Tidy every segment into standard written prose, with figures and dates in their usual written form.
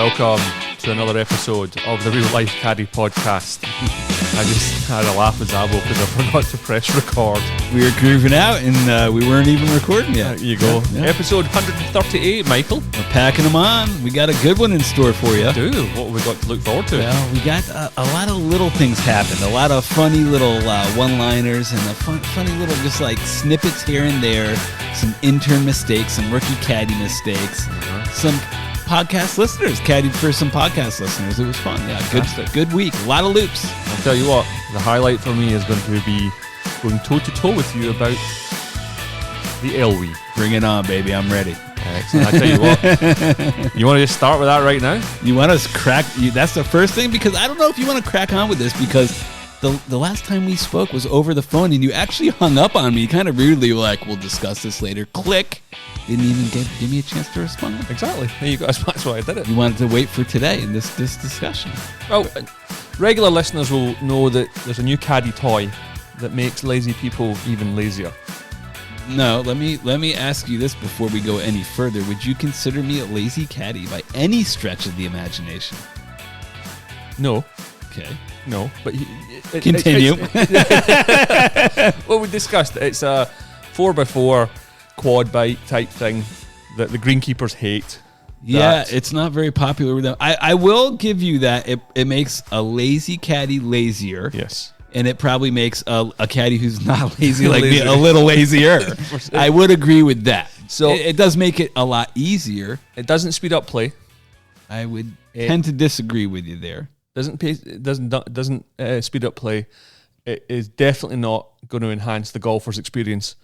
Welcome to another episode of the Real Life Caddy podcast. I just had a laugh with Zabbo because I forgot to press record. We were grooving out and we weren't even recording yet. There you go. Yeah. Episode 138, Michael. We're packing them on. We got a good one in store for you. Dude, what have we got to look forward to? Well, we got a lot of little things happen. A lot of funny little one-liners and funny little just like snippets here and there. Some intern mistakes, some rookie caddy mistakes, some podcast listeners, caddied for some podcast listeners. It was fun. Yeah, good week. A lot of loops. I'll tell you what, the highlight for me is going to be going toe-to-toe with you about the Ellwee. Bring it on, baby. I'm ready. Excellent. I tell you what, you want to just start with that right now? You want us crack? That's the first thing, because I don't know if you want to crack on with this, because the last time we spoke was over the phone, and you actually hung up on me kind of rudely. You were like, we'll discuss this later. Click. Didn't even give me a chance to respond. Exactly. There you go. That's why I did it. You wanted to wait for today in this discussion. Well, regular listeners will know that there's a new caddy toy that makes lazy people even lazier. No, let me ask you this before we go any further. Would you consider me a lazy caddy by any stretch of the imagination? No. Okay. No, but continue. Well, we discussed it. It's a 4x4 quad bike type thing that the greenkeepers hate. Yeah, it's not very popular with them. I will give you that. It makes a lazy caddy lazier. Yes. And it probably makes a caddy who's not lazy like me a little lazier. I would agree with that. So it does make it a lot easier. It doesn't speed up play. I would tend to disagree with you there. It doesn't speed up play. It is definitely not going to enhance the golfer's experience,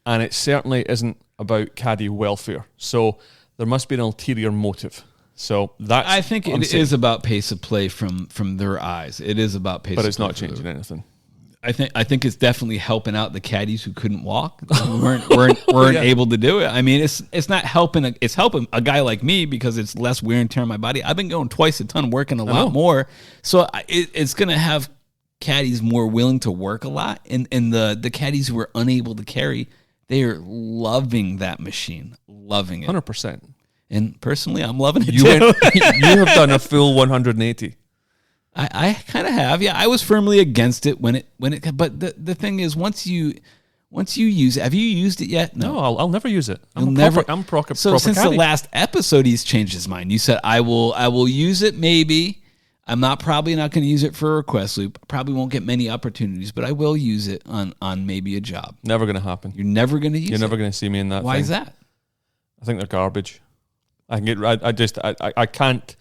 and it certainly isn't about caddy welfare. So there must be an ulterior motive. So that's I think it is about pace of play from their eyes. It is about pace of play. But it's not changing anything. I think it's definitely helping out the caddies who couldn't walk, weren't able to do it. I mean, it's not helping. It's helping a guy like me because it's less wear and tear on my body. I've been going twice a ton, working a lot more, so it's going to have caddies more willing to work a lot. And the caddies who are unable to carry, they are loving that machine, loving it, 100%. And personally, I'm loving it you too. You have done a full 180. I kind of have, yeah. I was firmly against it when it. But the thing is, once you use it, have you used it yet? No, I'll never use it. So since caddy. The last episode, he's changed his mind. You said I will use it. Maybe I'm probably not going to use it for a request loop. Probably won't get many opportunities, but I will use it on maybe a job. Never going to happen. You're never going to use it. You're never going to see me in that. Why is that? I think they're garbage. I can't.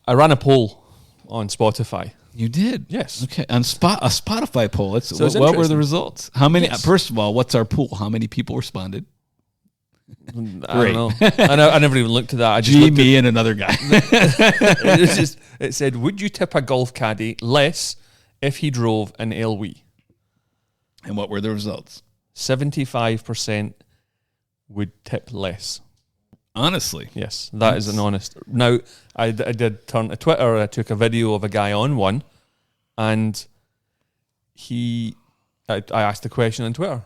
I ran a poll on Spotify. You did? Yes. Okay. On a Spotify poll. What were the results? How many? Yes. First of all, what's our pool? How many people responded? I don't know. I never even looked at that. I just me and another guy. It said, would you tip a golf caddy less if he drove an Ellwee? And what were the results? 75% would tip less. Honestly. Yes, that is an honest. Now, I did turn to Twitter. I took a video of a guy on one, and I asked the question on Twitter,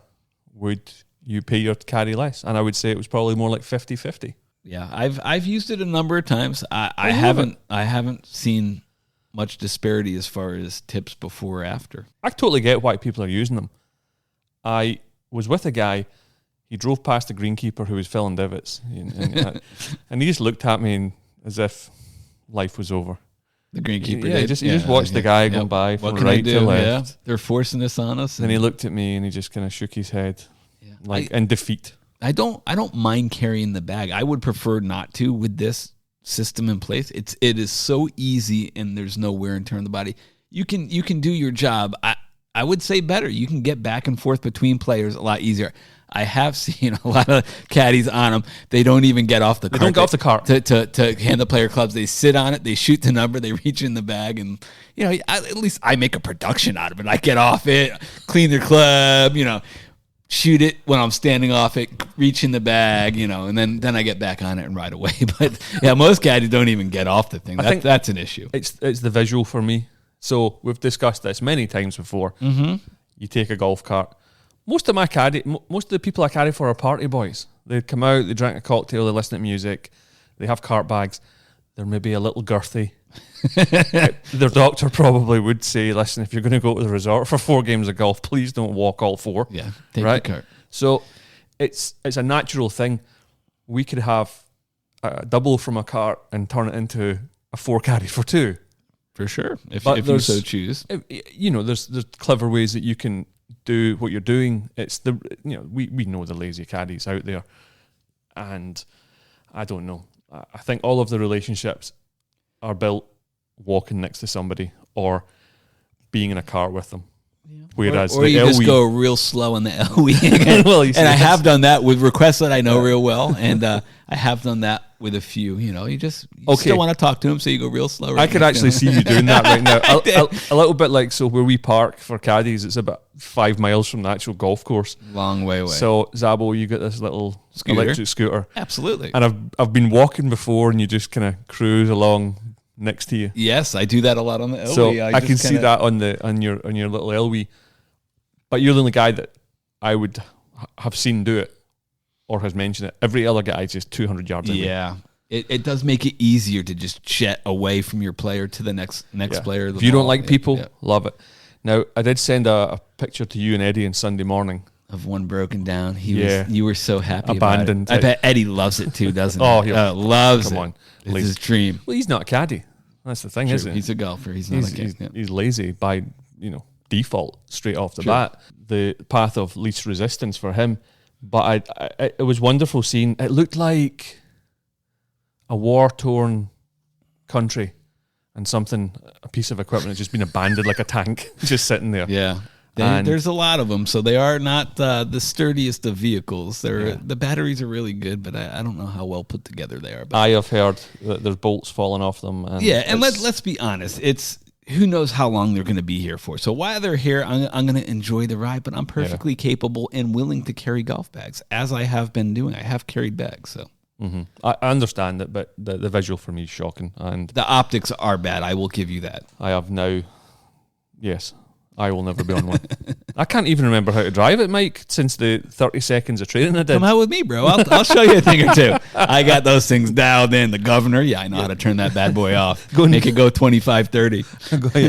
would you pay your caddy less? And I would say it was probably more like 50-50. Yeah, I've used it a number of times. I haven't seen much disparity as far as tips before or after. I totally get why people are using them. I was with a guy. He drove past the greenkeeper who was filling divots, and he just looked at me as if life was over. The greenkeeper, he just watched the guy going by from right to left. Yeah. They're forcing this on us. And he looked at me and he just kind of shook his head, in defeat. I don't mind carrying the bag. I would prefer not to with this system in place. It is so easy and there's no wear and tear on the body. You can do your job. I would say better. You can get back and forth between players a lot easier. I have seen a lot of caddies on them. They don't even get off the cart. They don't get off the cart to hand the player clubs. They sit on it. They shoot the number. They reach in the bag, and at least I make a production out of it. I get off it, clean their club, shoot it when I'm standing off it, reach in the bag, and then I get back on it and ride away. But yeah, most caddies don't even get off the thing. That's an issue. It's the visual for me. So we've discussed this many times before. Mm-hmm. You take a golf cart. Most of the people I caddy for are party boys. They come out, they drink a cocktail, they listen to music, they have cart bags. They're maybe a little girthy. Their doctor probably would say, listen, if you're going to go to the resort for 4 games of golf, please don't walk all 4. Yeah, take right? the cart. So it's a natural thing. We could have a double from a cart and turn it into a 4 caddy for 2. For sure, if you so choose. There's clever ways that you can do what you're doing. It's we know the lazy caddies out there, and I don't know. I think all of the relationships are built walking next to somebody or being in a car with them. Yeah. Whereas or you just go real slow on the Ellwee. Well, and I have done that with requests that I know real well, and I have done that with a few. You still want to talk to them, so you go real slow. I could actually see you doing that right now. A little bit like, so where we park for caddies, it's about 5 miles from the actual golf course. Long way away. So Zabbo, you got this little electric scooter. Absolutely. And I've been walking before, and you just kind of cruise along next to you. Yes, I do that a lot on the Ellwee. So I can see that on your little Ellwee. But you're the only guy that I would have seen do it or has mentioned it. Every other guy is just 200 yards away. Yeah. It does make it easier to just jet away from your player to the next player. If you don't like people, love it. Now, I did send a picture to you and Eddie on Sunday morning. Of one broken down. You were so happy abandoned. About it. I bet Eddie loves it too, doesn't he? Loves it. Come on. It's his dream. Well, he's not a caddy. That's the thing, isn't it? He's a golfer. He's not a caddy. He's lazy by, default straight off the bat. The path of least resistance for him. But it was wonderful seeing. It looked like a war-torn country and a piece of equipment has just been abandoned like a tank, just sitting there. Yeah. There's a lot of them, so they are not the sturdiest of vehicles. The batteries are really good, but I don't know how well put together they are. But I have heard that there's bolts falling off them. And let's be honest. It's who knows how long they're going to be here for. So while they're here, I'm going to enjoy the ride, but I'm perfectly capable and willing to carry golf bags, as I have been doing. I have carried bags, so. Mm-hmm. I understand it, but the visual for me is shocking. And the optics are bad, I will give you that. I have now, yes, I will never be on one. I can't even remember how to drive it, Mike, since the 30 seconds of training I did. Come out with me, bro. I'll show you a thing or two. I got those things dialed in. The governor, I know how to turn that bad boy off. Make it go 25, 30.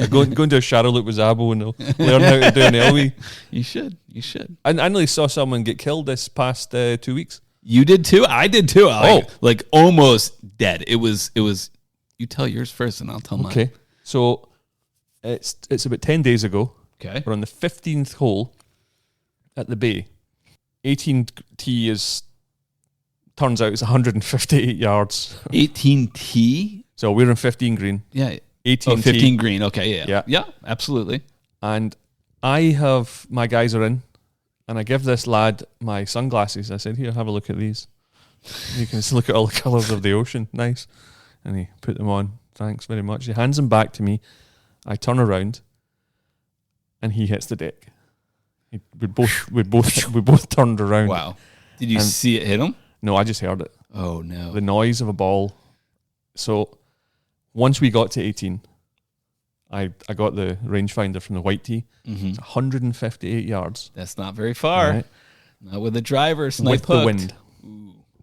Go into a shadow loop with Zabbo and learn how to do an Ellwee. You should. I nearly saw someone get killed this past 2 weeks. You did too? I did too. Like almost dead. It was. You tell yours first, and I'll tell mine. Okay. So it's about 10 days ago. Okay. We're on the 15th hole at the Bay. 18T turns out it's 158 yards. 18T? So we're in 15 green. Yeah. 18T. 15 green. Okay. Yeah. Yeah. Absolutely. And my guys are in. And I give this lad my sunglasses. I said, here, have a look at these. You can look at all the colours of the ocean. Nice. And he put them on. Thanks very much. He hands them back to me. I turn around, and he hits the deck. We both turned around. Wow. Did you see it hit him? No, I just heard it. Oh, no. The noise of a ball. So once we got to 18, I got the rangefinder from the white tee. Mm-hmm. It's 158 yards. That's not very far. Right. Not with the driver. With the wind.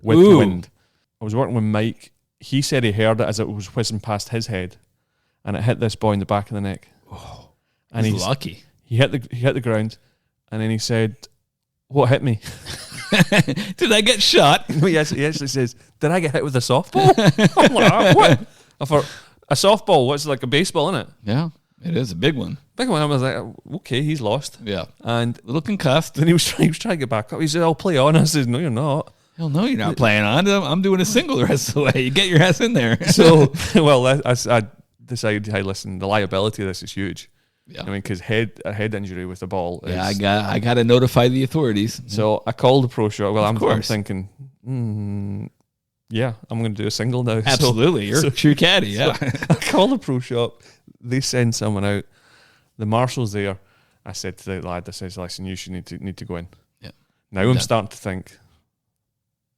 With the wind. I was working with Mike. He said he heard it as it was whizzing past his head, and it hit this boy in the back of the neck. Oh, and he's lucky. He hit the ground, and then he said, "What hit me? Did I get shot?" No, he actually says, "Did I get hit with a softball?" I'm like, what? I thought, a softball? What's like a baseball, isn't it? Yeah, it is a big one. Big one. I was like, okay, he's lost. Yeah, and a little concussed. Then he was trying to get back up. He said, "I'll play on." I said, "No, you're not." Hell no, you're not playing on. I'm doing a single the rest of the way. You get your ass in there. So, well, I decided, hey, listen, the liability of this is huge. Yeah. I mean, because a head injury with the ball is... Yeah, I got to notify the authorities. So I called the pro shop. Well, I'm thinking, yeah, I'm going to do a single now. Absolutely. You're a true caddy, yeah. So I called the pro shop. They send someone out. The marshal's there. I said to the lad, I says, listen, you should need to go in. Yeah. Now I'm starting to think,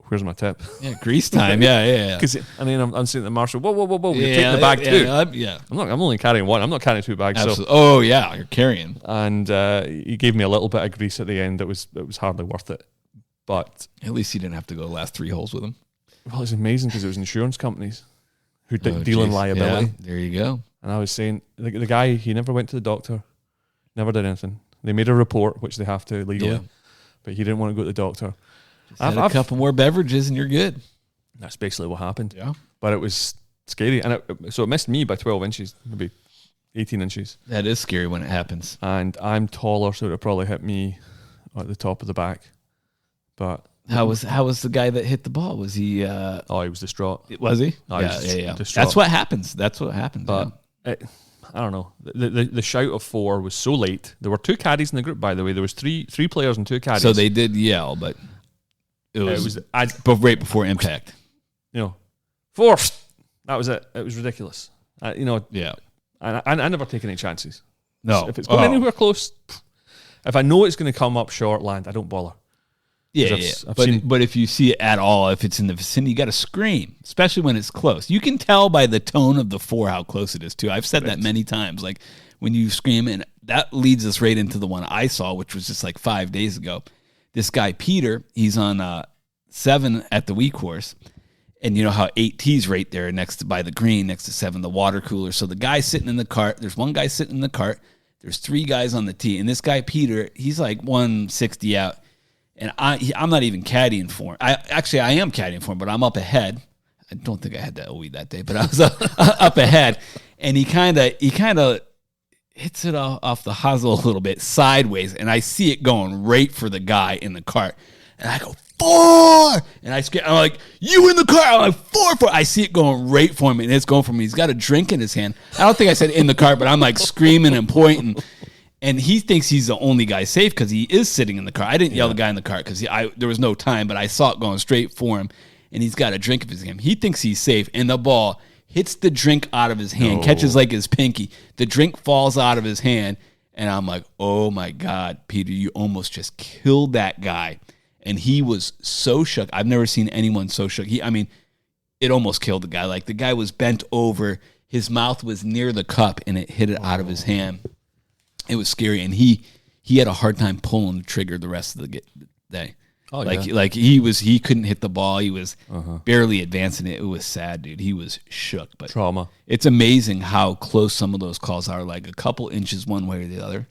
where's my tip? Yeah, grease time. Yeah. And then I'm saying to the marshal, whoa, you're taking the bag too. Yeah. I'm only carrying one. I'm not carrying 2 bags. Absolutely. So. Oh yeah, you're carrying. And he gave me a little bit of grease at the end. It was hardly worth it. But at least you didn't have to go the last 3 holes with him. Well, it's amazing because it was insurance companies who deal in liability. Yeah, there you go. And I was saying, the guy, he never went to the doctor, never did anything. They made a report, which they have to legally, but he didn't want to go to the doctor. Just had a couple more beverages and you're good. That's basically what happened. Yeah. But it was scary. And so it missed me by 12 inches, maybe 18 inches. That is scary when it happens. And I'm taller, so it would probably hit me at the top of the back. But how was the guy that hit the ball? Was he? He was distraught. Was he? Yeah. That's what happens. But I don't know. The shout of 4 was so late. There were 2 caddies in the group, by the way. There was three players and 2 caddies. So they did yell, but it was right before impact. 4. That was it. It was ridiculous. Yeah. I never take any chances. No. If it's going anywhere close, if I know it's going to come up short land, I don't bother. Yeah. But if you see it at all, if it's in the vicinity, you got to scream, especially when it's close. You can tell by the tone of the 4 how close it is, too. I've said that many times. Like, when you scream, and that leads us right into the one I saw, which was just like 5 days ago. This guy, Peter, he's on 7 at the Wii course. And you know how 8T's right there by the green, next to 7, the water cooler. So the guy's sitting in the cart. There's one guy sitting in the cart. There's 3 guys on the tee. And this guy, Peter, he's like 160 out. And I'm not even caddying for him. I am caddying for him, but I'm up ahead. I don't think I had that Ellwee that day, but I was up ahead. And he kind of hits it off the hosel a little bit sideways. And I see it going right for the guy in the cart. And I go, 4! And I'm like, you in the car? I'm like, 4. I see it going right for him, and it's going for me. He's got a drink in his hand. I don't think I said in the car, but I'm like screaming and pointing. And he thinks he's the only guy safe because he is sitting in the car. I didn't yell the guy in the car because there was no time, but I saw it going straight for him, and he's got a drink in his hand. He thinks he's safe, and the ball hits the drink out of his hand, catches like his pinky. The drink falls out of his hand, and I'm like, oh, my God, Peter, you almost just killed that guy. And he was so shook. I've never seen anyone so shook. It almost killed the guy. Like, the guy was bent over. His mouth was near the cup, and it hit it out of his hand. It was scary, and he had a hard time pulling the trigger the rest of the day. Oh, like he couldn't hit the ball. He was barely advancing it. It was sad, dude. He was shook. But trauma. It's amazing how close some of those calls are. Like a couple inches one way or the other.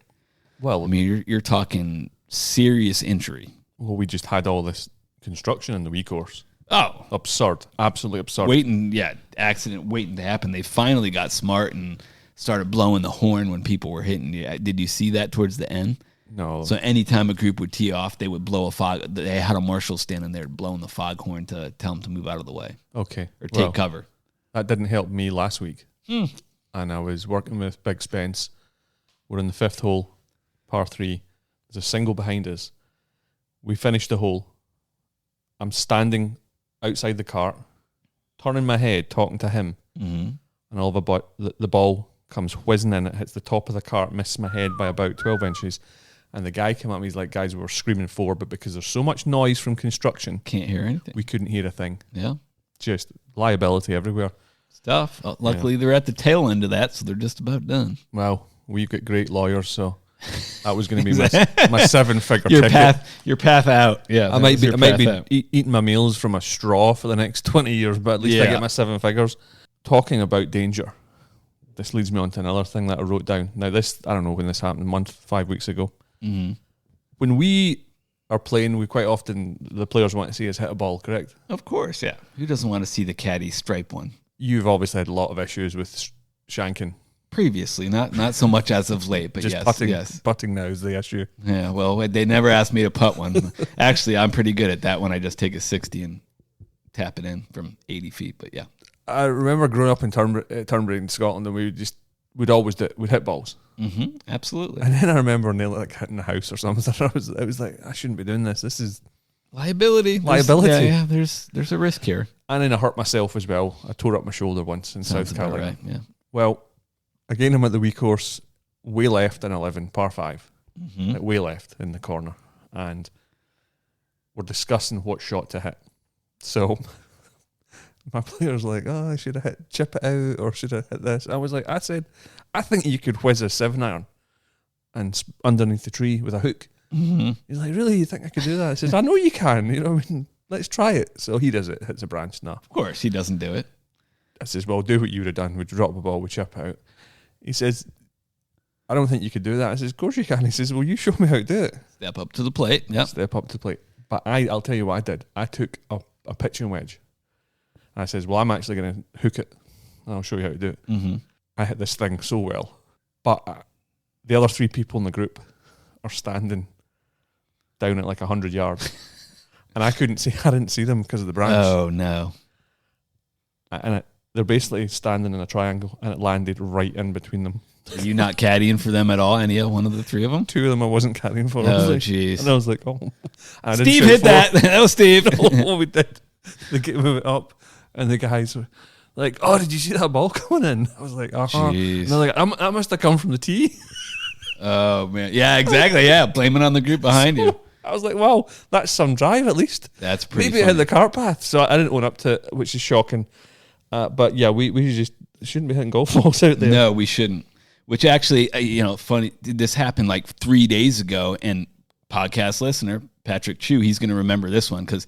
Well, I mean, you're talking serious injury. Well, we just had all this construction in the Wii course. Oh, absurd! Absolutely absurd. Accident waiting to happen. They finally got smart and started blowing the horn when people were hitting. Did you see that towards the end? No. So anytime a group would tee off, they would blow a fog. They had a marshal standing there blowing the foghorn to tell them to move out of the way. Okay. Or take cover. That didn't help me last week. And I was working with Big Spence. We're in the 5th hole, par 3. There's a single behind us. We finished the hole. I'm standing outside the cart, turning my head, talking to him. Mm-hmm. And all of the ball comes whizzing in. It hits the top of the cart, misses my head by about 12 inches. And the guy came up, he's like, guys, we were screaming 4, but because there's so much noise from construction, can't hear anything. We couldn't hear a thing. Yeah. Just liability everywhere. Stuff. Luckily, they're at the tail end of that, so they're just about done. Well, we've got great lawyers, so that was going to be my 7-figure ticket. Your path out. Yeah. I might be eating my meals from a straw for the next 20 years, but at least I get my 7 figures. Talking about danger. This leads me on to another thing that I wrote down. Now, this, I don't know when this happened, a month, 5 weeks ago. Mm-hmm. When we are playing, we quite often, the players want to see us hit a ball, correct? Of course, yeah. Who doesn't want to see the caddy stripe one? You've obviously had a lot of issues with shanking. Previously, not so much as of late, but just putting now is the issue. Yeah, well, they never asked me to putt one. Actually, I'm pretty good at that one. I just take a 60 and tap it in from 80 feet, but yeah. I remember growing up in Turnberry in Scotland, and we'd hit balls. Mm-hmm, absolutely. And then I remember nearly like hitting the house or something. I was like, I shouldn't be doing this. This is liability. Yeah, there's a risk here. And then I hurt myself as well. I tore up my shoulder once in South Carolina. Right, yeah. Well, again, I'm at the Wii course, way left in 11, par 5. Mm-hmm. Like way left in the corner. And we're discussing what shot to hit. So my player's like, I should have chip it out or should have hit this. I said, I think you could whiz a 7-iron and underneath the tree with a hook. Mm-hmm. He's like, really? You think I could do that? I says, I know you can. Let's try it. So he does it, hits a branch. No. Of course, he doesn't do it. I says, well, do what you would have done. We'd drop the ball, we'd chip out. He says, I don't think you could do that. I says, of course you can. He says, well, you show me how to do it. Step up to the plate. Yeah. Step up to the plate. But I'll tell you what I did. I took a pitching wedge. And I says, well, I'm actually going to hook it. And I'll show you how to do it. Mm-hmm. I hit this thing so well. But the other 3 people in the group are standing down at like 100 yards. And I didn't see them because of the branch. Oh, no. And they're basically standing in a triangle, and it landed right in between them. Are you not caddying for them at all? Any one of the 3 of them? 2 of them I wasn't caddying for. Oh, jeez. And I was like, oh. Steve hit that. That was Steve. Oh, we did. They get move it up, and the guys were like, oh, did you see that ball coming in? I was like, Jeez. And they're like, that must have come from the tee. Oh, man. Yeah, exactly. Yeah, blame it on the group behind you. I was like, wow, that's some drive at least. That's pretty Maybe it hit the cart path. So I didn't own up to it, which is shocking. But yeah, we just shouldn't be hitting golf balls out there. No, we shouldn't. Which actually, funny, this happened like 3 days ago, and podcast listener, Patrick Chu, he's going to remember this one because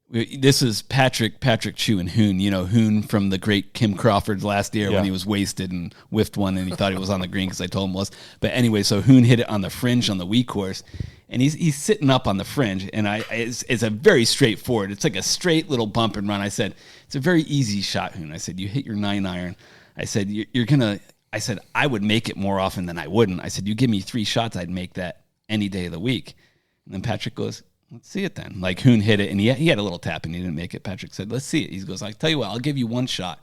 this is Patrick Chu and Hoon. You know, Hoon from the great Kim Crawford's last year when he was wasted and whiffed one and he thought he was on the green because I told him it was. But anyway, so Hoon hit it on the fringe on the wee course. And he's sitting up on the fringe, and it's a very straightforward. It's like a straight little bump and run. I said, it's a very easy shot, Hoon. I said, you hit your 9-iron. I said, you're going to – I said, I would make it more often than I wouldn't. I said, you give me 3 shots, I'd make that any day of the week. And then Patrick goes, let's see it then. Like Hoon hit it, and he had a little tap, and he didn't make it. Patrick said, let's see it. He goes, I'll tell you what, I'll give you 1 shot.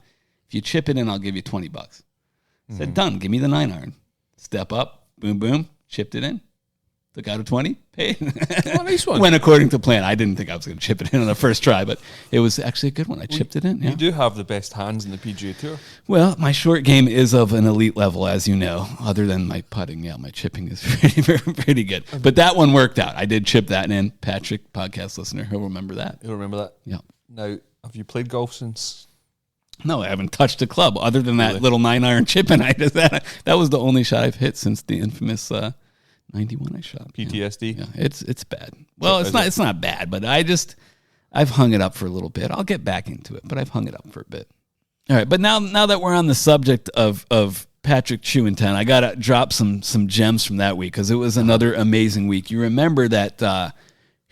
If you chip it in, I'll give you $20. I said, done. Give me the 9-iron. Step up, boom, boom, chipped it in. Took out a 20, paid. Oh, nice one. Went according to plan. I didn't think I was going to chip it in on the first try, but it was actually a good one. I chipped it in. Yeah. You do have the best hands in the PGA Tour. Well, my short game is of an elite level, as you know. Other than my putting, my chipping is pretty good. But that one worked out. I did chip that in. Patrick, podcast listener, he'll remember that. You'll remember that? Yeah. Now, have you played golf since? No, I haven't touched a club other than that little 9-iron chipping. That was the only shot I've hit since the infamous 91 I shot. PTSD? Yeah, it's bad. Well, it's not bad, but I've hung it up for a little bit. I'll get back into it, but I've hung it up for a bit. All right, but now that we're on the subject of Patrick Chu in town, I got to drop some gems from that week because it was another amazing week. You remember that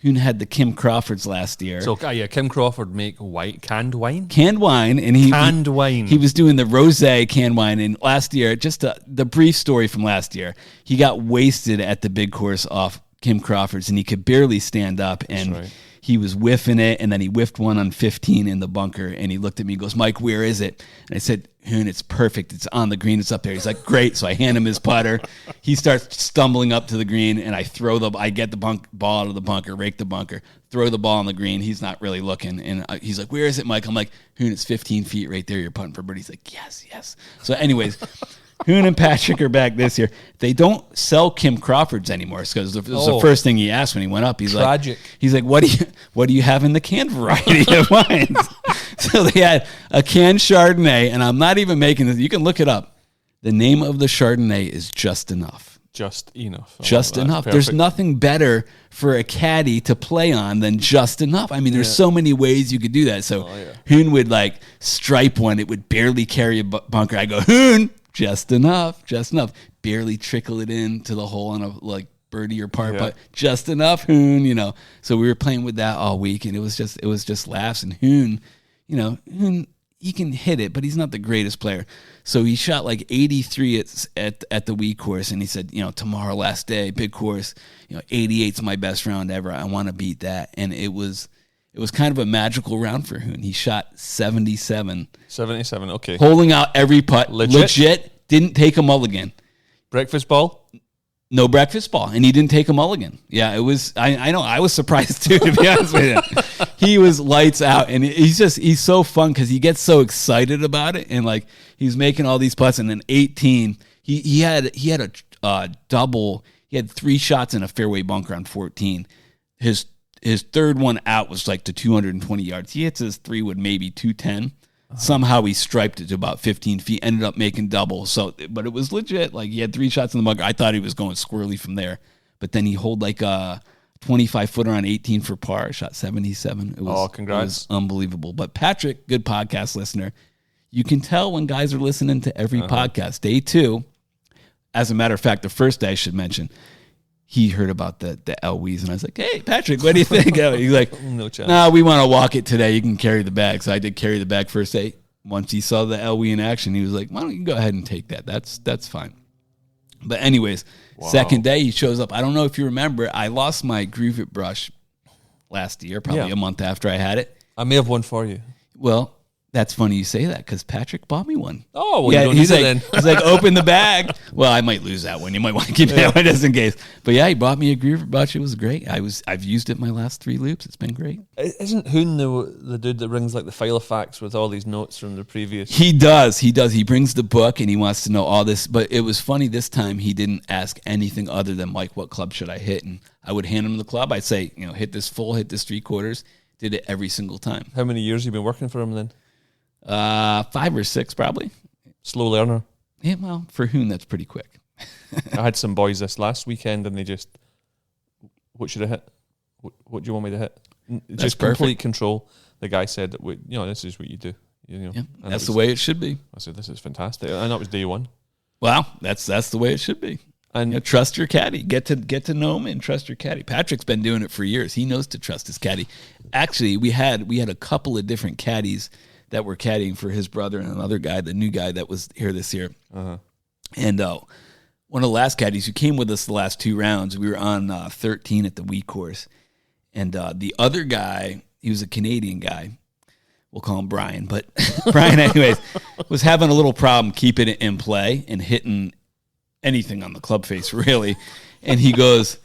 Hoon had the Kim Crawfords last year. So, Kim Crawford make canned wine? Canned wine. And he was doing the rosé canned wine. And last year, just the brief story from last year, he got wasted at the big course off Kim Crawford's, and he could barely stand up. And he was whiffing it, and then he whiffed one on 15 in the bunker, and he looked at me and goes, Mike, where is it? And I said, Hoon, it's perfect. It's on the green. It's up there. He's like, great. So I hand him his putter. He starts stumbling up to the green, and I get the ball out of the bunker, rake the bunker, throw the ball on the green. He's not really looking, and he's like, where is it, Mike? I'm like, Hoon, it's 15 feet right there. You're putting for birdie. He's like, yes. So anyways, Hoon and Patrick are back this year. They don't sell Kim Crawfords anymore because it was the first thing he asked when he went up. He's tragic. Like, what do you have in the canned variety of wines? So they had a canned Chardonnay, and I'm not even making this. You can look it up. The name of the Chardonnay is Just Enough. Just enough. Just enough. Perfect. There's nothing better for a caddy to play on than just enough. I mean, there's so many ways you could do that. So Hoon would stripe one. It would barely carry a bunker. I go, Hoon, just enough. Barely trickle it into the hole on a birdie or par, but just enough, Hoon. So we were playing with that all week, and it was just laughs. And Hoon, Hoon, he can hit it, but he's not the greatest player. So he shot 83 at the wee course, and he said, tomorrow, last day, big course, 88's my best round ever. I want to beat that. And it was kind of a magical round for Hoon. He shot 77. 77, okay. Holding out every putt. Legit. Didn't take a mulligan. Breakfast ball? No breakfast ball, and he didn't take a mulligan. Yeah, it was. I know. I was surprised too, to be honest with you. He was lights out, and he's so fun because he gets so excited about it, and he's making all these putts. And then 18, he had a double. He had 3 shots in a fairway bunker on 14. His third one out was to 220 yards. He hits his 3 with maybe 210. Somehow he striped it to about 15 feet, ended up making double. But it was legit. He had 3 shots in the bunker. I thought he was going squirrely from there. But then he holed a 25-footer on 18 for par, shot 77. It was, congrats. It was unbelievable. But Patrick, good podcast listener, You can tell when guys are listening to every podcast. Day 2, as a matter of fact, the first day I should mention, he heard about the Ellwees, and I was like, hey, Patrick, what do you think? He's like, No chance. nah, we want to walk it today. You can carry the bag. So I did carry the bag first day. Once he saw the Ellwee in action, he was like, why don't you go ahead and take that? That's fine. But anyways, second day he shows up. I don't know if you remember, I lost my Groove It brush last year, probably a month after I had it. I may have one for you. Well, that's funny you say that because Patrick bought me one. Oh, well, you don't he's need like, it then. he's like, open the bag. Well, I might lose that one. You might want to keep that one just in case. But yeah, he bought me a Groove It brush. It was great. I've used it my last 3 loops. It's been great. Isn't Hoon the dude that brings like the file of facts with all these notes from the previous? He does. He brings the book and he wants to know all this. But it was funny this time he didn't ask anything other than, Mike, what club should I hit? And I would hand him the club. I'd say, hit this full, hit this 3/4. Did it every single time. How many years have you been working for him then? 5 or 6 probably. Slow learner. Yeah, well, for Hoon, that's pretty quick. I had some boys this last weekend and they just, what should I hit? What do you want me to hit? Just complete control. The guy said that this is what you do. Yeah, that's the way it should be. I said, this is fantastic. And that was day 1. Well, that's the way it should be. And trust your caddy. Get to know him and trust your caddy. Patrick's been doing it for years. He knows to trust his caddy. Actually, we had a couple of different caddies that were caddying for his brother and another guy, the new guy that was here this year. And one of the last caddies who came with us the last 2 rounds, we were on 13 at the Wii course. And the other guy, he was a Canadian guy. We'll call him Brian. But Brian, anyways, was having a little problem keeping it in play and hitting anything on the club face, really. And he goes,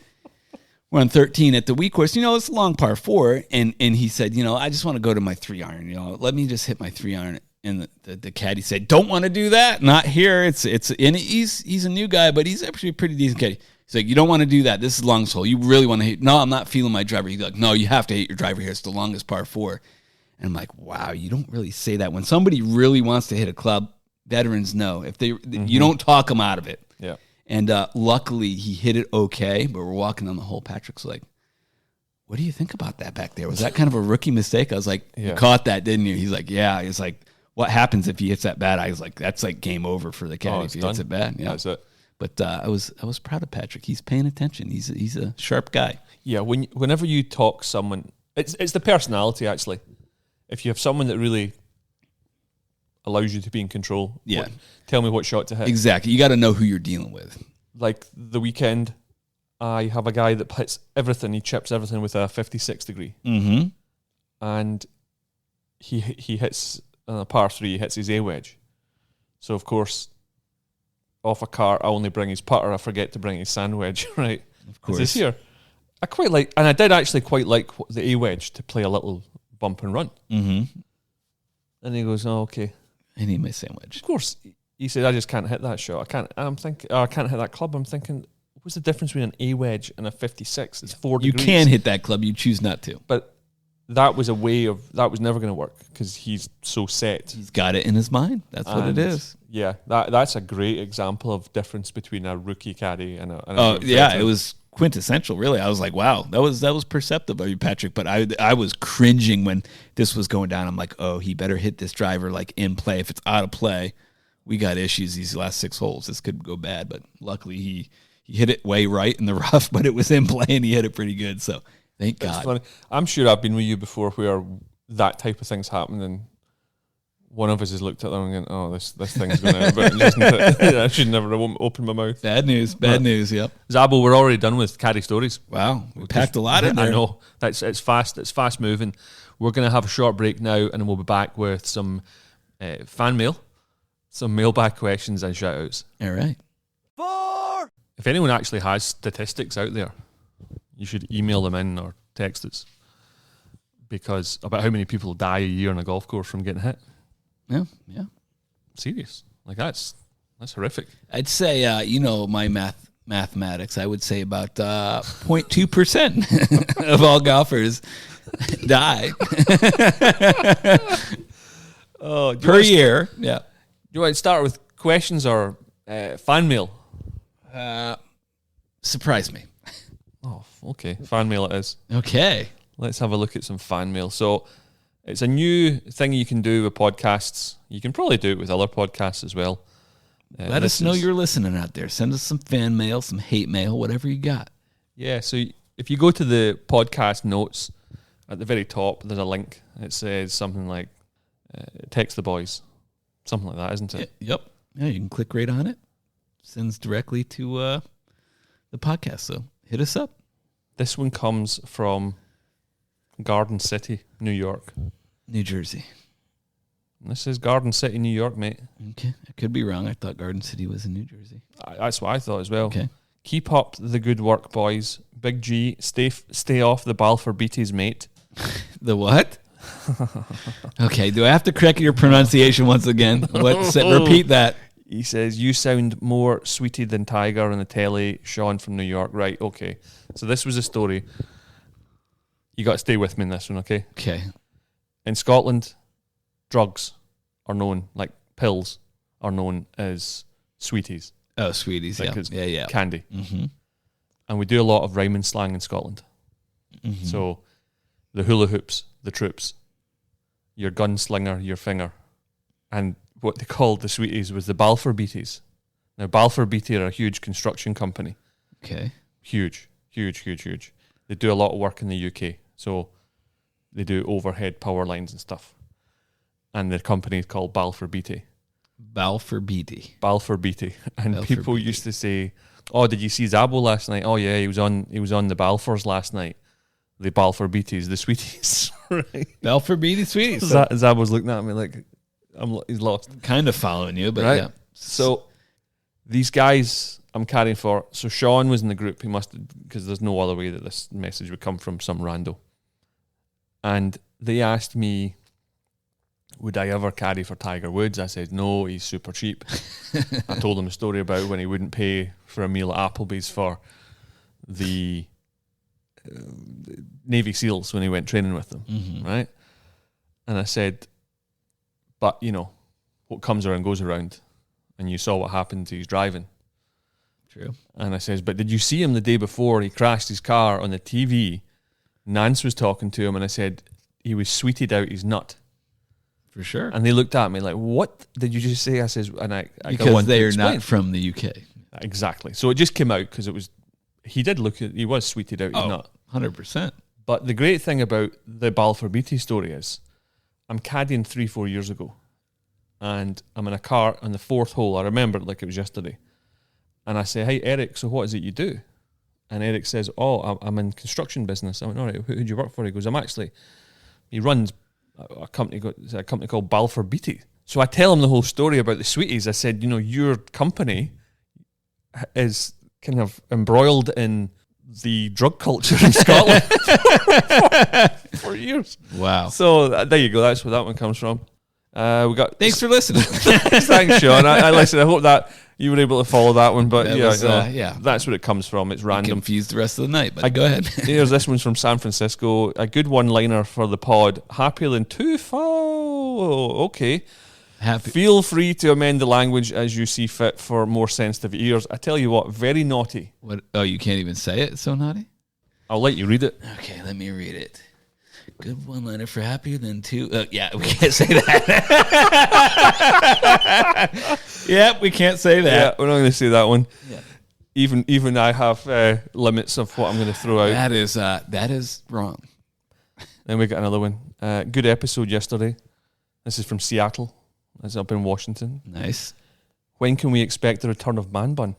we're on 13 at the Wii course. It's a long par 4. And he said, I just want to go to my 3-iron. Let me just hit my 3-iron. And the caddy said, don't want to do that. Not here. And he's a new guy, but he's actually a pretty decent caddy. He's like, you don't want to do that. This is long hole. You really want to hit. No, I'm not feeling my driver. He's like, no, you have to hit your driver here. It's the longest par 4. And I'm like, wow, you don't really say that. When somebody really wants to hit a club, veterans know. If you don't talk them out of it. Yeah. And luckily, he hit it okay, but we're walking on the hole. Patrick's like, what do you think about that back there? Was that kind of a rookie mistake? I was like, you caught that, didn't you? He's like, yeah. He's like, what happens if he hits that bad? I was like, that's like game over for the caddy if he hits it bad. Yeah. That's it. But I was proud of Patrick. He's paying attention. He's a sharp guy. Yeah, whenever you talk someone, it's the personality, actually. If you have someone that really allows you to be in control. Yeah. Tell me what shot to hit. Exactly. You got to know who you're dealing with. Like the weekend, I have a guy that hits everything. He chips everything with a 56 degree. Mm-hmm. And he hits on a par 3, he hits his A wedge. So, of course, off a cart, I only bring his putter. I forget to bring his sand wedge, right? Of course. This here. I quite like, and I did actually quite like the A wedge to play a little bump and run. Mm-hmm. And he goes, oh, okay. I need my sandwich. Of course. He said, I just can't hit that shot. I can't hit that club. I'm thinking, what's the difference between an A wedge and a 56? It's 4 degrees. You can hit that club. You choose not to. But that was that was never going to work because he's so set. He's got it in his mind. That's what it is. Yeah, that's a great example of difference between a rookie caddy and a veteran. It was quintessential, really. I was like, wow, that was perceptive of you, Patrick. But I was cringing when this was going down. I'm like, oh, he better hit this driver like in play. If it's out of play, we got issues these last 6 holes. This could go bad. But luckily he hit it way right in the rough, but it was in play and he hit it pretty good. So thank God. Funny. I'm sure I've been with you before where that type of thing's happened and one of us has looked at them and gone, oh, this thing's going to... I should never open my mouth. Bad news, yep. Zabbo, we're already done with caddy stories. Wow, we packed a lot in there. I know. It's fast moving. We're going to have a short break now and we'll be back with some fan mail, some mailbag questions and shout-outs. All right. 4! If anyone actually has statistics out there, you should email them in or text us because about how many people die a year on a golf course from getting hit. Yeah. Serious. Like that's horrific. I'd say, my mathematics, I would say about 0.2% of all golfers die per year. Yeah. Do you want to start with questions or fan mail? Surprise me. Oh, okay. Fan mail it is. Okay. Let's have a look at some fan mail. So It's a new thing you can do with podcasts. You can probably do it with other podcasts as well. Let us know you're listening out there. Send us some fan mail, some hate mail, whatever you got. Yeah, so if you go to the podcast notes, at the very top, there's a link. It says something like, text the boys. Something like that, isn't it? Yep. Yeah, you can click right on it. Sends directly to the podcast, so hit us up. This one comes from Garden City, New York. New Jersey. This is Garden City, New York, mate. Okay. I could be wrong. I thought Garden City was in New Jersey. That's what I thought as well. Okay. Keep up the good work, boys. Big G, stay off the Balfour Beaties, mate. The what? Okay. Do I have to correct your pronunciation once again? Repeat that. He says, you sound more sweetie than Tiger on the telly. Sean from New York. Right, okay. So this was a story. You got to stay with me in this one, okay? Okay. In Scotland, drugs are known, like pills, are known as sweeties. Oh, sweeties, like yeah. Candy. Mm-hmm. And we do a lot of rhyming slang in Scotland. Mm-hmm. So the hula hoops, the troops, your gunslinger, your finger. And what they called the sweeties was the Balfour Beaties. Now, Balfour Beatty are a huge construction company. Okay. Huge. They do a lot of work in the UK. So they do overhead power lines and stuff. And the company is called Balfour Beatty. Balfour Beatty. And Balfour people Beatty. used to say, oh, did you see Zabbo last night? Oh, yeah, he was on the Balfours last night. The Balfour Beaties, the sweeties. Right? Balfour Beatty sweeties. So Zabbo's looking at me like he's lost. kind of following you, but Right? yeah. So these guys I'm carrying for. So Sean was in the group. He must, because there's no other way that this message would come from some rando. And they asked me, would I ever caddy for Tiger Woods? I said, no, he's super cheap. I told them a story about when he wouldn't pay for a meal at Applebee's for the Navy SEALs when he went training with them, right? And I said, but, you know, what comes around goes around. And you saw what happened to his driving. True. And I says, but did you see him the day before he crashed his car on the TV? Nance was talking to him, and I said, he was sweeted out his nut. For sure. And they looked at me like, what did you just say? I says, and I because they are not from the UK. Exactly. So it just came out because he was sweeted out his nut. 100%. But the great thing about the Balfour Beatty story is I'm caddying 3-4 years ago, and I'm in a car on the fourth hole. I remember it like it was yesterday. And I say, hey, Eric, so what is it you do? And Eric says, oh, I'm in construction business. I went, all right, who do you work for? He goes, he runs a company called Balfour Beatty. So I tell him the whole story about the sweeties. I said, you know, your company is kind of embroiled in the drug culture in Scotland for years. Wow. So there you go. That's where that one comes from. We got. Thanks for listening. Thanks, Sean. I listen. I hope that you were able to follow that one. But yeah, that's where it comes from. It's random. Confused the rest of the night, but go ahead. Here's this one's from San Francisco. A good one-liner for the pod. Happier than too far. Okay. Happy. Feel free to amend the language as you see fit for more sensitive ears. I tell you what, very naughty. What? Oh, you can't even say it? It's so naughty? I'll let you read it. Okay, let me read it. Good one-liner for happier than two. Yeah, we can't say that. Yep, we can't say that. Yeah, we're not going to say that one. Yeah. Even I have limits of what I'm going to throw out. That is wrong. Then we got another one. Good episode yesterday. This is from Seattle. That's up in Washington. Nice. When can we expect the return of Man Bun?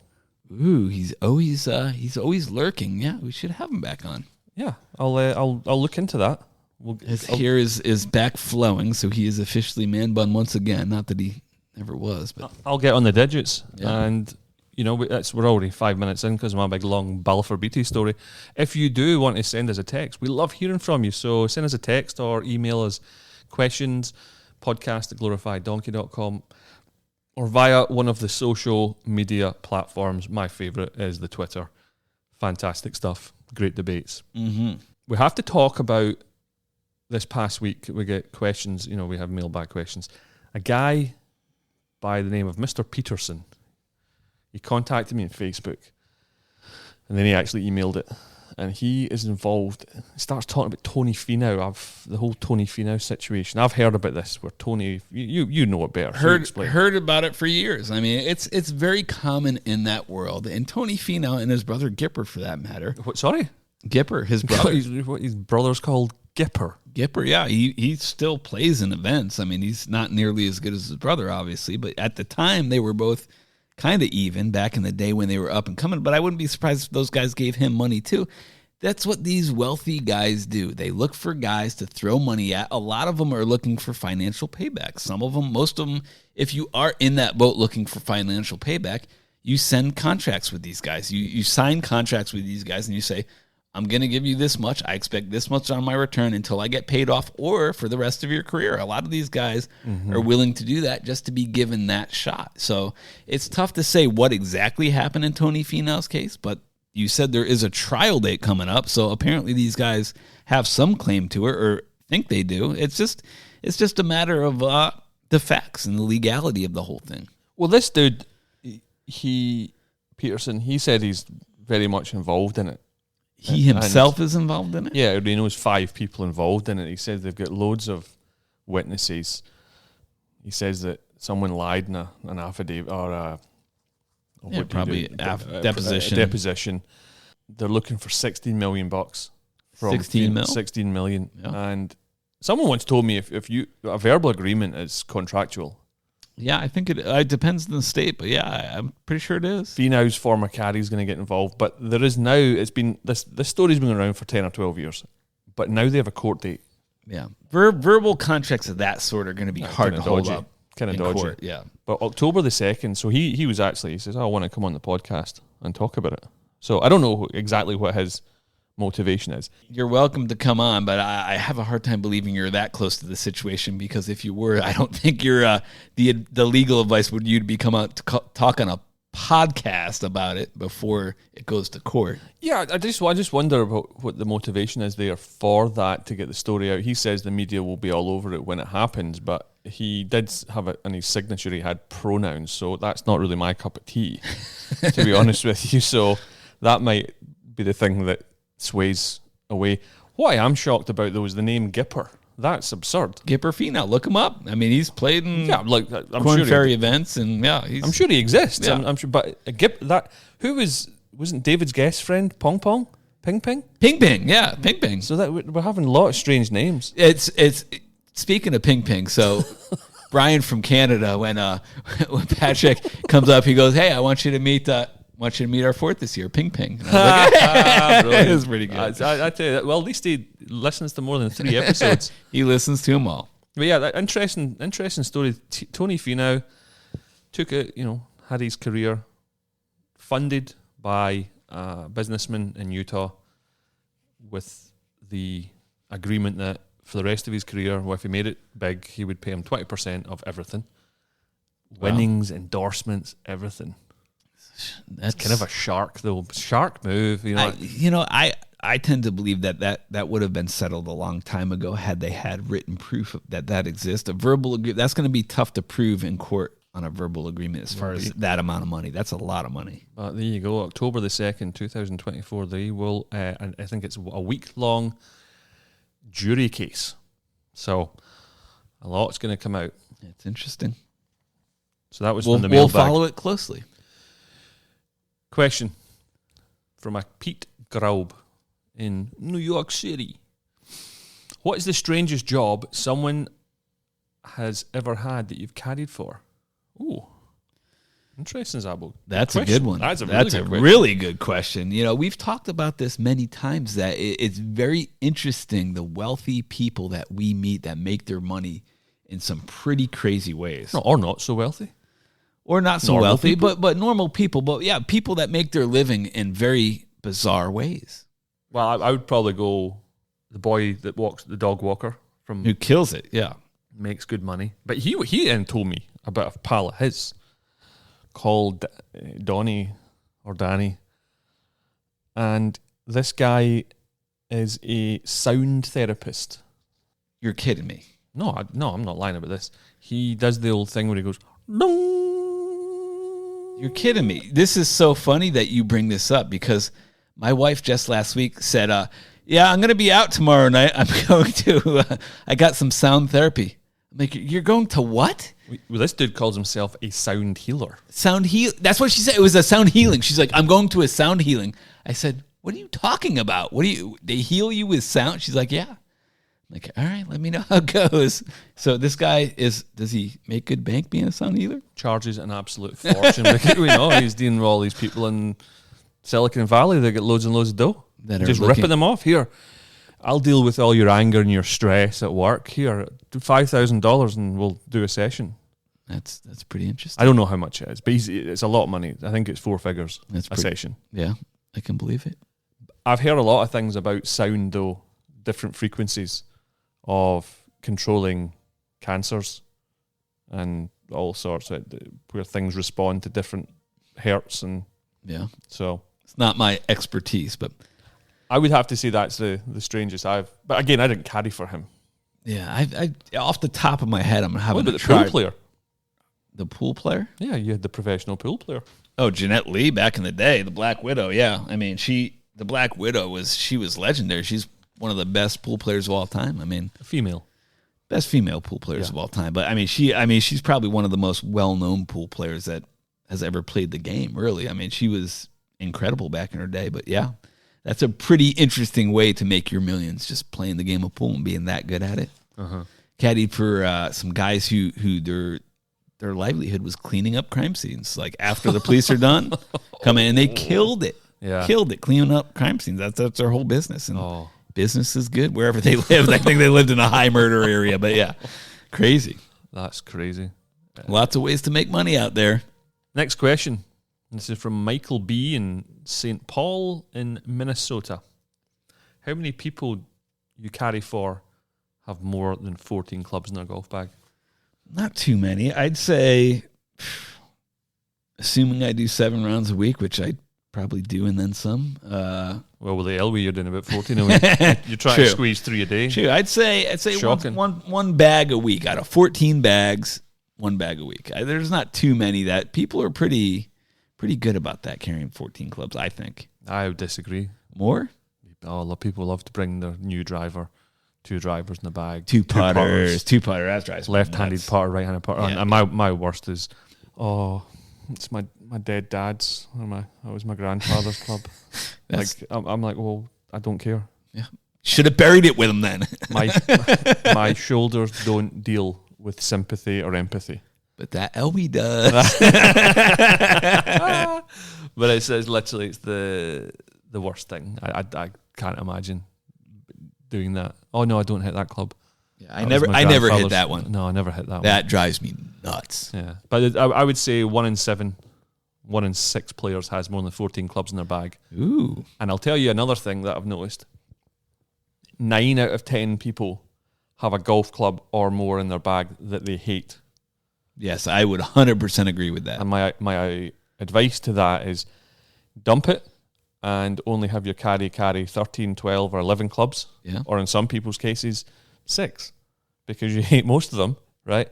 Ooh, he's always lurking. Yeah, we should have him back on. Yeah, I'll look into that. His hair is back flowing, so he is officially Man Bun once again. Not that he never was, but I'll get on the digits. Yeah. And you know, we're already 5 minutes in because of my big long Balfour Beatty story. If you do want to send us a text, we love hearing from you. So send us a text or email us questions, podcast@glorifieddonkey.com, or via one of the social media platforms. My favourite is the Twitter. Fantastic stuff. Great debates. Mm-hmm. We have to talk about this past week. We get questions, you know, we have mailbag questions. A guy by the name of Mr. Peterson, he contacted me on Facebook, and then he actually emailed it. and he is involved. He starts talking about Tony Finau. The whole Tony Finau situation. I've heard about this where Tony, you know it better. Heard about it for years. I mean, it's very common in that world. And Tony Finau and his brother Gipper, for that matter. What? Sorry, Gipper, his brother. His brother's called Gipper. Gipper, yeah, he still plays in events. I mean, he's not nearly as good as his brother, obviously, but at the time they were both kind of even back in the day when they were up and coming. But I wouldn't be surprised if those guys gave him money too. That's what these wealthy guys do. They look for guys to throw money at. A lot of them are looking for financial payback. Some of them, most of them, if you are in that boat looking for financial payback, you send contracts with these guys. You sign contracts with these guys and you say, I'm going to give you this much. I expect this much on my return until I get paid off or for the rest of your career. A lot of these guys are willing to do that just to be given that shot. So it's tough to say what exactly happened in Tony Finau's case, but you said there is a trial date coming up. So apparently these guys have some claim to it or think they do. It's just a matter of the facts and the legality of the whole thing. Well, this dude, Peterson, he said he's very much involved in it. He himself is involved in it? Yeah, he knows 5 people involved in it. He says they've got loads of witnesses. He says that someone lied in an affidavit or deposition. Deposition. They're looking for $16 million bucks. 16 mil? 16 million. Yeah. And someone once told me if a verbal agreement is contractual. Yeah, I think it depends on the state, but yeah, I'm pretty sure it is. Finau's former caddy is going to get involved, but there is now, this story's been around for 10 or 12 years, but now they have a court date. Yeah. Verbal contracts of that sort are going to be hard to hold up. Kind of dodgy. Court, yeah. But October the 2nd, so he was actually, he says, I want to come on the podcast and talk about it. So I don't know exactly what his motivation is. You're welcome to come on, but I have a hard time believing you're that close to the situation, because if you were, I don't think you're the legal advice would you'd be come out to talk on a podcast about it before it goes to court. Yeah, I just wonder about what the motivation is there for that, to get the story out. He says the media will be all over it when it happens, but he did have it in his signature. He had pronouns, so that's not really my cup of tea, to be honest with you. So that might be the thing that sways away. What I am shocked about, though, is the name Gipper. That's absurd. Gipper Finau, look him up. I mean, he's played in I'm Corn Ferry events, and I'm sure he exists. Yeah. I'm sure, but who wasn't David's guest friend? Ping Ping. Ping Ping. So that we're having a lot of strange names. It's speaking of Ping Ping. So Brian from Canada, when Patrick comes up, he goes, "Hey, I want you to meet our fourth this year, Ping Ping." It was pretty good. I tell you that. Well, at least he listens to more than 3 episodes. He listens to them all. But yeah, that interesting story. Tony Finau had his career funded by a businessman in Utah with the agreement that for the rest of his career, well, if he made it big, he would pay him 20% of everything. Winnings, endorsements, everything. That's kind of a shark move. I tend to believe that would have been settled a long time ago had they had written proof that exists. A verbal agreement, that's going to be tough to prove in court on a verbal agreement as far as that amount of money. That's a lot of money. But there you go. October the 2nd, 2024, they will, and I think it's a week-long jury case. So a lot's going to come out. It's interesting. So that was from the mailbag. We'll follow it closely. Question from a Pete Graub in New York City. What is the strangest job someone has ever had that you've caddied for? Ooh, interesting, Zabbo. That's a good one. That's a really good question. We've talked about this many times, that it's very interesting, the wealthy people that we meet that make their money in some pretty crazy ways. Or not so wealthy. Or not so normal wealthy, but normal people. But yeah, people that make their living in very bizarre ways. Well, I would probably go the boy that walks the dog walker who kills it. Yeah, makes good money. But he then told me about a pal of his called Donnie or Danny, and this guy is a sound therapist. You're kidding me? No, I'm not lying about this. He does the old thing where he goes, "Dong." You're kidding me. This is so funny that you bring this up, because My wife just last week said, yeah, I'm going to be out tomorrow night. I'm going to, I got some sound therapy. I'm like, you're going to what? Well, this dude calls himself a sound healer. Sound heal. That's what she said. It was a sound healing. She's like, I'm going to a sound healing. I said, what are you talking about? They heal you with sound? She's like, yeah. I'm like, all right, let me know how it goes. So this guy does he make good bank being a sound healer? Charges an absolute fortune. Because we know he's dealing with all these people in Silicon Valley that get loads and loads of dough. That are just ripping them off. Here, I'll deal with all your anger and your stress at work. Here, do $5,000 and we'll do a session. That's pretty interesting. I don't know how much it is, but it's a lot of money. I think it's 4 figures a session. Yeah, I can believe it. I've heard a lot of things about sound, though, different frequencies of controlling cancers and all sorts of where things respond to different hertz. And yeah, so it's not my expertise, but I would have to say that's the strangest But again, I didn't caddy for him. Yeah, I off the top of my head, I'm having the pool player. The pool player? Yeah, you had the professional pool player. Oh, Jeanette Lee back in the day, the Black Widow. Yeah, I mean, the Black Widow was legendary. She's one of the best pool players of all time. I mean, best female pool players of all time. But I mean, she's probably one of the most well-known pool players that has ever played the game. Really, I mean, she was incredible back in her day. But yeah, that's a pretty interesting way to make your millions, just playing the game of pool and being that good at it. Caddied for some guys who their livelihood was cleaning up crime scenes. Like after the police are done, come in and they killed it. Yeah. Killed it, cleaning up crime scenes. That's their whole business. And business is good wherever they lived. I think they lived in a high murder area, but yeah, crazy. That's crazy. Lots of ways to make money out there. Next question. This is from Michael B. in St. Paul in Minnesota. How many people you carry for have more than 14 clubs in their golf bag? Not too many. I'd say, assuming I do 7 rounds a week, which I probably do and then some. Well, with the Ellwee, you're doing about 14 a week. You're trying to squeeze 3 a day. True. I'd say one bag a week. Out of 14 bags, 1 bag a week. There's not too many that people are pretty good about that, carrying 14 clubs, I think. I would disagree. More? Oh, people love to bring their new driver. 2 drivers in the bag. 2 putters. 2 putter. That drives me left-handed nuts. putter, right-handed putter. Yeah. And my worst is, it's my dead dad's or it was my grandfather's club. I'm like, well, I don't care. Yeah, should have buried it with him then. my shoulders don't deal with sympathy or empathy. But that Ellwee does. But it's literally the worst thing. I can't imagine doing that. Oh no, I don't hit that club. Yeah, I never hit that one. No, I never hit that one. That drives me nuts. Yeah, but I would say 1 in 7, 1 in 6 players has more than 14 clubs in their bag. Ooh. And I'll tell you another thing that I've noticed. 9 out of 10 people have a golf club or more in their bag that they hate. Yes, I would 100% agree with that. And my advice to that is dump it and only have your caddy carry 13, 12 or 11 clubs. Yeah. Or in some people's cases, 6, because you hate most of them, right?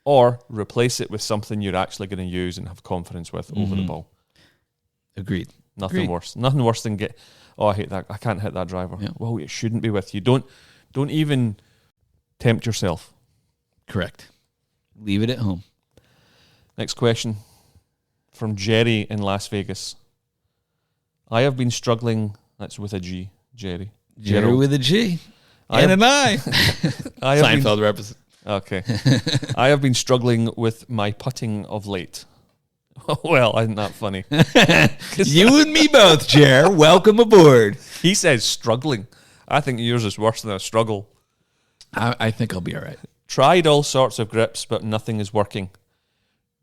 Or replace it with something you're actually going to use and have confidence with over the ball. Agreed. Nothing worse. Nothing worse than I hate that. I can't hit that driver. Yeah. Well, it shouldn't be with you. Don't even tempt yourself. Correct. Leave it at home. Next question from Jerry in Las Vegas. I have been struggling. That's with a G, Jerry. Jerry with a G. And an I. Seinfeld represent. Okay. I have been struggling with my putting of late. Well, isn't that funny? You and me both, Jer. Welcome aboard. He says struggling. I think yours is worse than a struggle. I think I'll be all right. Tried all sorts of grips, but nothing is working.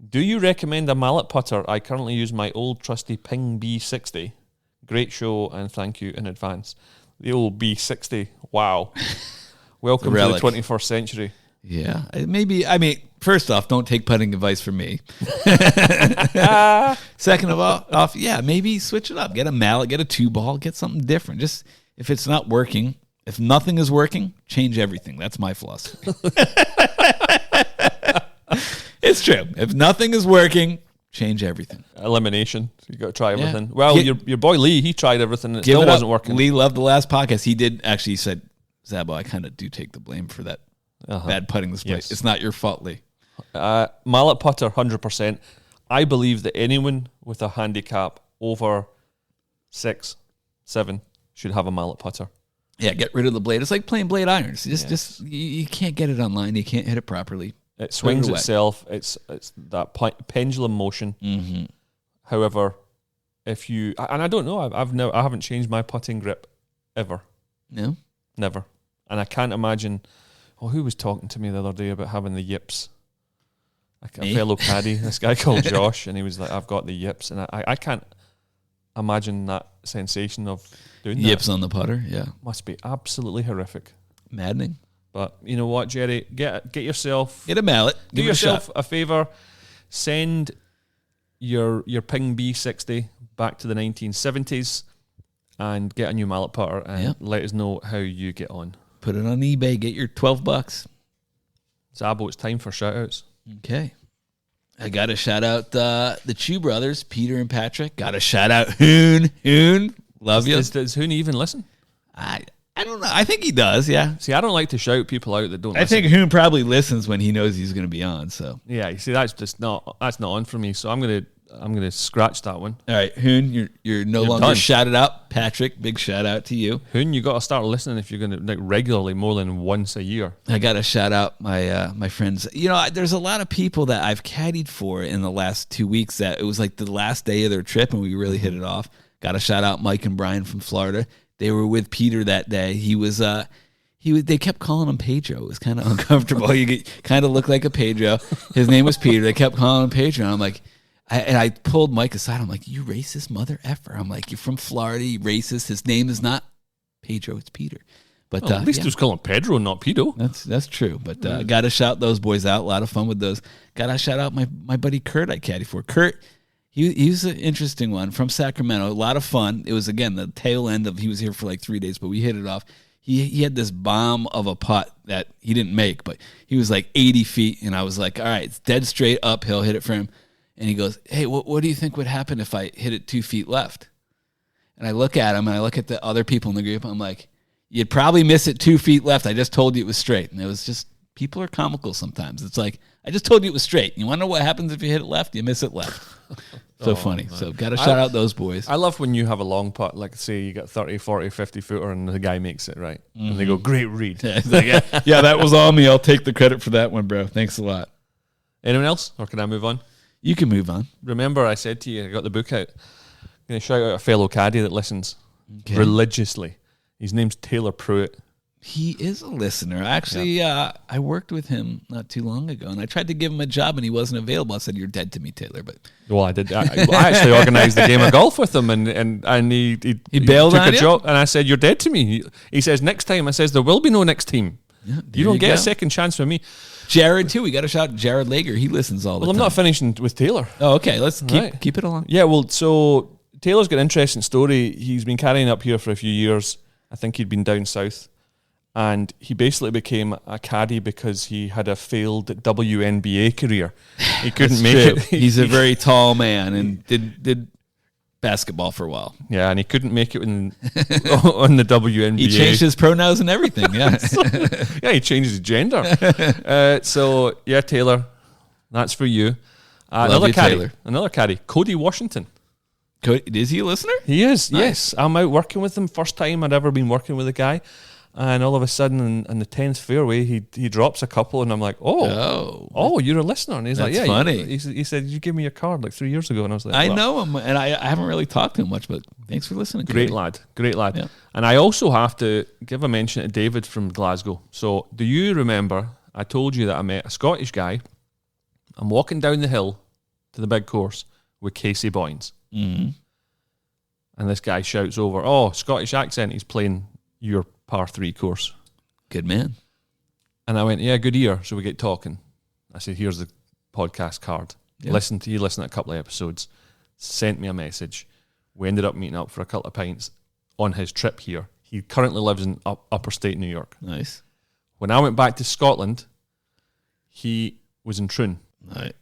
Do you recommend a mallet putter? I currently use my old trusty Ping B60. Great show, and thank you in advance. The old B60. Wow. Welcome to the 21st century. Yeah. Maybe, first off, don't take putting advice from me. Second of all, maybe switch it up. Get a mallet, get a 2-ball, get something different. Just, if it's not working, if nothing is working, change everything. That's my philosophy. It's true. If nothing is working, change everything. Elimination. You got to try everything. Well, your boy Lee, he tried everything. It still wasn't working. Lee loved the last podcast. He did actually said, Zabbo, I kind of do take the blame for that bad putting display. Yes. It's not your fault, Lee. Mallet putter, 100%. I believe that anyone with a handicap over 6, 7 should have a mallet putter. Yeah, get rid of the blade. It's like playing blade irons. Just you can't get it online. You can't hit it properly. It swings itself. It's that pendulum motion. Mm-hmm. However, if you and I don't know, I haven't changed my putting grip ever. No, never. And I can't imagine. Oh, who was talking to me the other day about having the yips? A fellow caddy, this guy called Josh, and he was like, "I've got the yips," and I can't imagine that sensation of doing yips that. On the putter. Yeah, must be absolutely horrific, maddening. But you know what, Jerry, get yourself a mallet. Do yourself a favor. Send your Ping B60 back to the 1970s and get a new mallet putter and let us know how you get on. Put it on eBay. Get your $12. Zabbo, it's time for shoutouts. Okay. I got to shout out the Chew brothers, Peter and Patrick. Got to shout out Hoon. Hoon, love you. Does Hoon even listen? I don't know. I think he does, yeah. See, I don't like to shout people out that don't listen. I think Hoon probably listens when he knows he's going to be on, so. Yeah, you see, that's not on for me, so I'm gonna scratch that one. All right, Hoon, you're no longer done. Shouted out. Patrick, big shout out to you. Hoon, you got to start listening if you're going to regularly, more than once a year. I got to shout out my friends. You know, there's a lot of people that I've caddied for in the last 2 weeks that it was like the last day of their trip and we really hit it off. Got to shout out Mike and Brian from Florida. They were with Peter that day. They kept calling him Pedro. It was kind of uncomfortable. You kind of looked like a Pedro. His name was Peter. They kept calling him Pedro. And I'm like, I pulled Mike aside. I'm like, you racist mother effer. I'm like, you're from Florida. You racist. His name is not Pedro. It's Peter. But at least he was calling Pedro, not Pedo. That's true. But got to shout those boys out. A lot of fun with those. Got to shout out my buddy Kurt I caddy for. Kurt, he's an interesting one from Sacramento. A lot of fun. It was, again, the tail end of, he was here for like 3 days, but we hit it off. He had this bomb of a putt that he didn't make, but he was like 80 feet, and I was like, all right, it's dead straight uphill, hit it for him. And he goes, hey, what do you think would happen if I hit it 2 feet left? And I look at him, and I look at the other people in the group, and I'm like, you'd probably miss it 2 feet left. I just told you it was straight. And it was just, people are comical sometimes. It's like, I just told you it was straight. You want to know what happens if you hit it left? You miss it left. So funny. Man. So got to shout out those boys. I love when you have a long putt, like say you got 30, 40, 50 footer and the guy makes it right. Mm-hmm. And they go, great read. Yeah, yeah, that was all me. I'll take the credit for that one, bro. Thanks a lot. Anyone else? Or can I move on? You can move on. Remember I said to you, I got the book out. I'm going to shout out a fellow caddy that listens religiously. His name's Taylor Pruitt. He is a listener. Actually, I worked with him not too long ago, and I tried to give him a job, and he wasn't available. I said, "You're dead to me, Taylor." But well, I did. I actually organized the game of golf with him, and he bailed took on a job, and I said, "You're dead to me." He says, "Next time," I says, "There will be no next team. Yeah, you don't get a second chance from me." Jared too. We got to shout Jared Lager. He listens all the time. Well, I'm not finishing with Taylor. Oh, okay. Let's keep it along. Yeah. Well, so Taylor's got an interesting story. He's been carrying up here for a few years. I think he'd been down south. And he basically became a caddy because he had a failed WNBA career. He couldn't make it. He's a very tall man and did basketball for a while. Yeah, and he couldn't make it on the WNBA. He changed his pronouns and everything, yeah. Yeah, he changed his gender. So, yeah, Taylor, that's for you. Another caddy, Cody Washington. Is he a listener? He is, nice. Yes. I'm out working with him. First time I'd ever been working with a guy. And all of a sudden, in the 10th fairway, he drops a couple, and I'm like, oh, you're a listener. And he's like, yeah. Funny. He said, you gave me your card like 3 years ago. And I was like, I know him, and I haven't really talked to him much, but thanks for listening. Great lad. Yeah. And I also have to give a mention to David from Glasgow. So do you remember, I told you that I met a Scottish guy. I'm walking down the hill to the big course with Casey Boynes. Mm-hmm. And this guy shouts over, Scottish accent, he's playing your par 3 course. Good man. And I went, yeah, good ear. So we get talking. I said, here's the podcast card. Yeah. Listen to a couple of episodes. Sent me a message. We ended up meeting up for a couple of pints on his trip here. He currently lives in upper state New York. Nice. When I went back to Scotland, he was in Troon.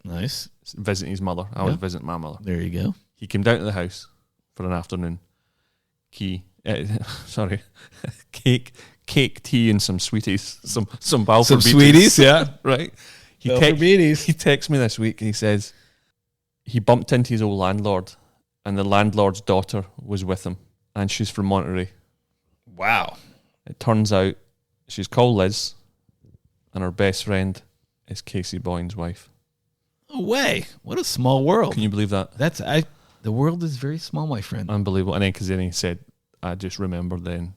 Nice. Visiting his mother. I was visiting my mother. There you go. He came down to the house for an afternoon. Cake, tea, and some sweeties. Some Balfour Some sweeties, yeah. Right? He Beaties. He texts me this week and he says he bumped into his old landlord and the landlord's daughter was with him and she's from Monterey. Wow. It turns out she's called Liz and her best friend is Casey Boyne's wife. No way. What a small world. Can you believe that? The world is very small, my friend. Unbelievable. And then he said, I just remembered then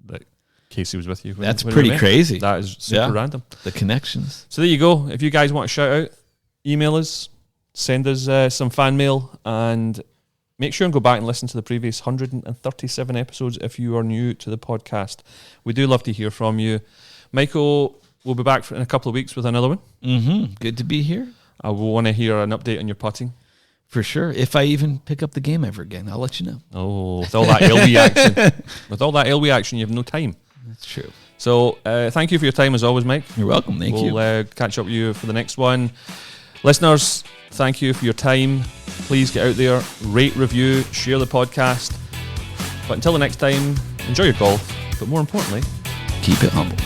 that Casey was with you. That's pretty crazy. That is super random. The connections. So there you go. If you guys want to shout out, email us, send us some fan mail, and make sure and go back and listen to the previous 137 episodes if you are new to the podcast. We do love to hear from you. Michael will be back in a couple of weeks with another one. Mm-hmm. Good to be here. I want to hear an update on your putting. For sure. If I even pick up the game ever again, I'll let you know. Oh, with all that Ellwee action. With all that Ellwee action, you have no time. That's true. So thank you for your time as always, Mike. You're welcome. Thank you. We'll catch up with you for the next one. Listeners, thank you for your time. Please get out there, rate, review, share the podcast. But until the next time, enjoy your golf. But more importantly, keep it humble.